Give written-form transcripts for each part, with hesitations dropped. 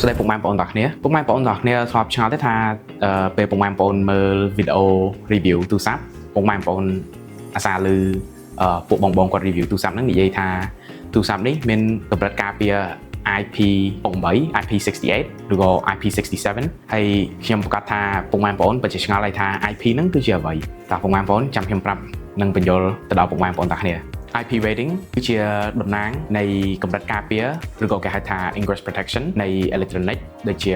ស្ដីពុកម៉ែបងប្អូនទាំងគ្នាពុកម៉ែបងប្អូនទាំងគ្នាស្វាប់ឆ្ងល់ទេថាពេលពុកម៉ែបងប្អូនមើលវីដេអូ review ទូរស័ព្ទពុកម៉ែបងប្អូនអាសាឮពួកបងគាត់ review ទូរស័ព្ទហ្នឹងនិយាយថាទូរស័ព្ទនេះមានកម្រិតការពារ IP68 IP68 ឬក៏ IP67 ហើយខ្ញុំប្រកាសថាពុកម៉ែបងប្អូនពិតជាឆ្ងល់ហើយថា IP ហ្នឹងគឺជាអ្វីតើពុកម៉ែបងប្អូនចាំខ្ញុំប្រាប់និងបញ្យល់ទៅដល់ពុកម៉ែបងប្អូនទាំងគ្នា IP rating គឺជាតំណាងនៃកម្រិតការពារឬក៏គេហៅថា ingress protection នៃ electronic ដូចជា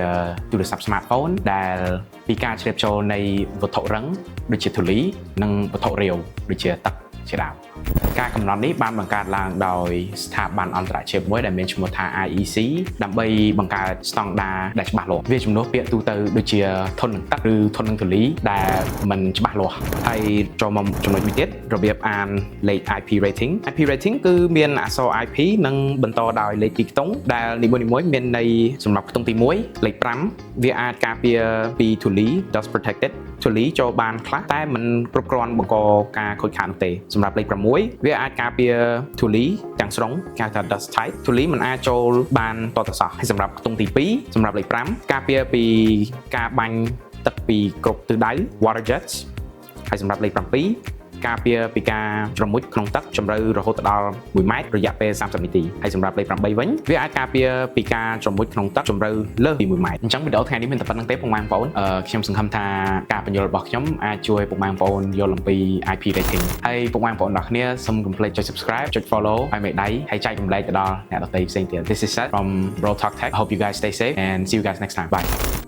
ទូរស័ព្ទ smartphone ដែលពីការជ្រាបចូលនៃវត្ថុរឹងដូចជាធូលីនិងវត្ថុរាវដូចជាទឹកជាដើមការកំណត់នេះបានបង្កើតឡើងដោយស្ថាប័នអន្តរជាតិមួយដែលមានឈ្មោះថា IEC ដើម្បីបង្កើតស្តង់ដារដែលច្បាស់លាស់វាជំនួសពាក្យទូទៅដូចជាធន់នឹងទឹកឬធន់នឹងធូលីដែលមិនច្បាស់លាស់ហើយចូលមកចំណុចមួយទៀតរបៀបអានលេខ IP rating គឺមានអក្សរ IP និងបន្តដោយលេខ2ខ្ទង់ដែលនីមួយៗមានន័យសម្រាប់ខ្ទង់ទី1លេខ5វាអាចការពារពីធូលី dust protected ធូលីចូលបានខ្លះតែមិនគ្រប់គ្រាន់បង្កការខូចខាតនោះទេសម្រាប់លេខ6វាអាចការពារធូលីទាំងស្រុងគេហៅថា dust tight ធូលីមិនអាចចូលបានតទៅសោះហើយសម្រាប់ខ្ទង់ទី2សម្រាប់លេខ5ការពារពីការបាញ់ទឹកពីគ្រប់ទិសដៅ water jets ហើយសម្រាប់លេខ7ការពារពីការច្រមុជក្នុងទឹកជម្រៅរហូតដល់1ម៉ែត្ររយៈពេល30នាទីហើយសម្រាប់លេខ8វិញវាអាចការពារពីការច្រមុជក្នុងទឹកជម្រៅលើសពី1ម៉ែត្រអញ្ចឹងវីដេអូថ្ងៃនេះមានតែប៉ុណ្្នឹងទេពុកម៉ែបងប្អូនខ្ញុំសង្ឃឹមថាការបញ្យល់របស់ខ្ញុំអាចជួយពុកម៉ែបងប្អូនយល់អំពី IP rating ហើយពុកម៉ែបងប្អូនទាំងគ្នាសូមកុំភ្លេចចុច subscribe ចុច follow ឲ្យមេដៃហើយចែករំលែកទៅដល់អ្នកដទៃផ្សេងទៀត This is Seth from Bro Talk Tech. I hope you guys stay safe and see you guys next time. Bye.